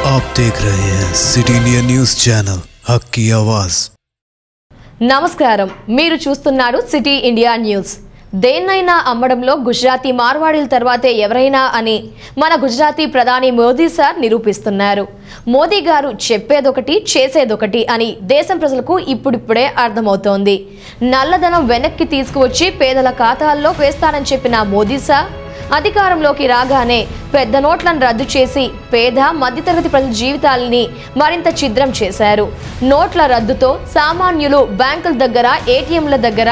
आप देख रहे हैं सिटिंडिया न्यूज़ चैनल हक की आवाज़। నమస్కారం, మీరు చూస్తున్నారు సిటీ ఇండియా న్యూస్। దేన్నైనా అమ్మడంలో గుజరాతీ మార్వాడీల తర్వాతే ఎవరైనా అని మన గుజరాతీ ప్రధాని మోదీ సార్ నిరూపిస్తున్నారు। మోదీ గారు చెప్పేదొకటి చేసేదొకటి అని దేశం ప్రజలకు ఇప్పుడిప్పుడే అర్థమవుతోంది। నల్లధనం వెనక్కి తీసుకువచ్చి పేదల ఖాతాల్లో వేస్తానని చెప్పిన మోదీ సార్ అధికారంలోకి రాగానే పెద్ద నోట్లను రద్దు చేసి పేద మధ్యతరగతి ప్రజల జీవితాలని మరింత ఛిద్రం చేశారు। నోట్ల రద్దుతో సామాన్యులు బ్యాంకుల దగ్గర ఏటీఎంల దగ్గర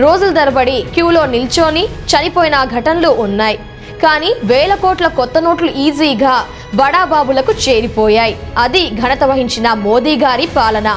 రోజుల తరబడి క్యూలో నిల్చొని చనిపోయిన ఘటనలు ఉన్నాయి। కానీ వేల కోట్ల కొత్త నోట్లు ఈజీగా బడాబాబులకు చేరిపోయాయి। అది ఘనత వహించిన మోదీ గారి పాలన।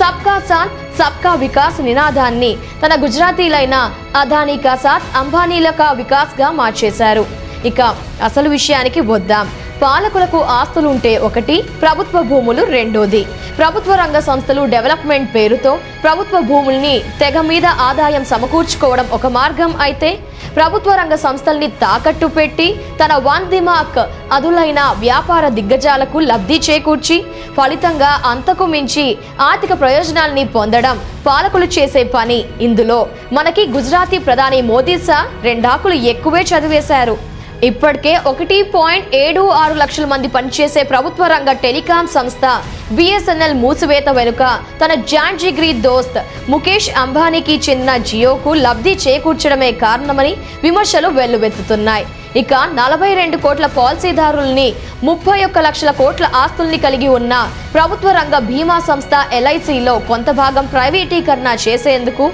సబ్కా సాత్ సబ్కా వికాస్ నినాదాన్ని తన గుజరాతీలైన అదానీ కా సాత్ అంబానీల కా వికాస్ గా మార్చేశారు। ఇక అసలు విషయానికి వద్దాం। పాలకులకు ఆస్తులుంటే ఒకటి, ప్రభుత్వ భూములు రెండోది। ప్రభుత్వ రంగ సంస్థలు డెవలప్మెంట్ పేరుతో ప్రభుత్వ భూముల్ని తెగ మీద ఆదాయం సమకూర్చుకోవడం ఒక మార్గం అయితే, ప్రభుత్వ రంగ సంస్థల్ని తాకట్టు పెట్టి తన వన్ దిమాక్ అదులైన వ్యాపార దిగ్గజాలకు లబ్ధి చేకూర్చి ఫలితంగా అంతకు మించి ఆర్థిక ప్రయోజనాల్ని పొందడం పాలకులు చేసే పని। ఇందులో మనకి గుజరాతీ ప్రధాని మోదీ సార్ రెండాకులు ఎక్కువే చదివేశారు। ఇప్పటికే 1.76 లక్షల మంది పనిచేసే ప్రభుత్వ రంగ టెలికాం సంస్థ BSNL మూసివేత వెనుక తన జాన్జిగ్రీ దోస్త్ ముఖేష్ అంబానీకి చెందిన జియోకు లబ్ధి చేకూర్చడమే కారణమని విమర్శలు వెల్లువెత్తుతున్నాయి। ఇక 42 కోట్ల పాలసీదారుల్ని 31 లక్షల కోట్ల ఆస్తుల్ని కలిగి ఉన్న ప్రభుత్వ రంగ బీమా సంస్థ LICలో కొంత భాగం ప్రైవేటీకరణ చేసేందుకు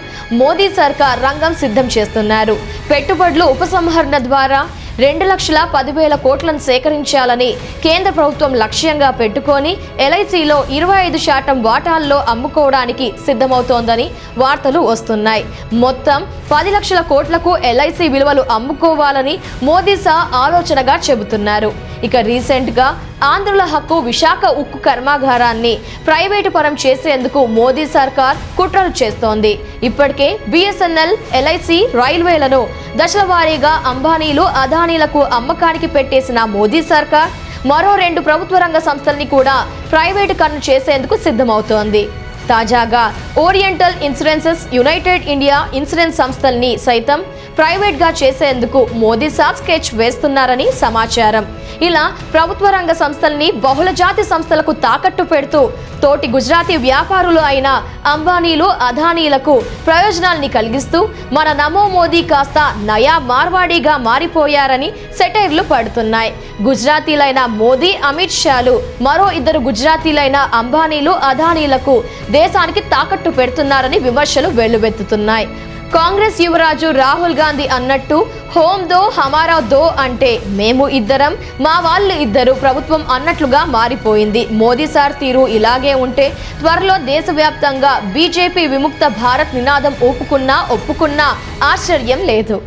మోదీ సర్కార్ రంగం సిద్ధం చేస్తున్నారు। పెట్టుబడులు ఉపసంహరణ ద్వారా 2,10,000 కోట్లను సేకరించాలని కేంద్ర ప్రభుత్వం లక్ష్యంగా పెట్టుకొని LICలో 25% వాటాల్లో అమ్ముకోవడానికి సిద్ధమవుతోందని వార్తలు వస్తున్నాయి। మొత్తం 10 లక్షల కోట్లకు LIC విలువలు అమ్ముకోవాలని మోదీ సా ఆలోచనగా చెబుతున్నారు। ఇక రీసెంట్గా ఆంధ్రుల హక్కు విశాఖ ఉక్కు కర్మాగారాన్ని ప్రైవేటు పరం చేసేందుకు మోదీ సర్కార్ కుట్రలు చేస్తోంది। ఇప్పటికే BSNL LIC రైల్వేలను దశల వారీగా అంబానీలు అదానీలకు అమ్మకానికి పెట్టేసిన మోదీ సర్కార్ మరో 2 ప్రభుత్వ రంగ సంస్థల్ని కూడా ప్రైవేటీకరణ చేసేందుకు సిద్ధమవుతోంది। తాజాగా Oriental Insurances, United India Insurance సంస్థల్ని సైతం ప్రైవేట్గా చేసేందుకు మోదీ సార్ స్కెచ్ వేస్తున్నారని సమాచారం। ఇలా ప్రభుత్వ రంగ సంస్థల్ని బహుళజాతి సంస్థలకు తాకట్టు పెడుతూ తోటి గుజరాతీ వ్యాపారులు అయిన అంబానీలు అదానీలకు ప్రయోజనాల్ని కలిగిస్తూ మన నమో మోదీ కాస్త నయా మార్వాడీగా మారిపోయారని సెటైర్లు పడుతున్నాయి। గుజరాతీలైన మోదీ, అమిత్ షాలు మరో 2 గుజరాతీలైన అంబానీలు అదానీలకు దేశానికి తాకట్టు పెడుతున్నారని విమర్శలు వెల్లువెత్తుతున్నాయి। కాంగ్రెస్ యువరాజు రాహుల్ గాంధీ అన్నట్టు హోమ్ దో హమారా దో అంటే మేము ఇద్దరం, మా వాళ్ళు ఇద్దరు ప్రభుత్వం అన్నట్లుగా మారిపోయింది। మోదీ సార్ తీరు ఇలాగే ఉంటే త్వరలో దేశవ్యాప్తంగా BJP విముక్త భారత్ నినాదం ఒప్పుకున్నా ఆశ్చర్యం లేదు।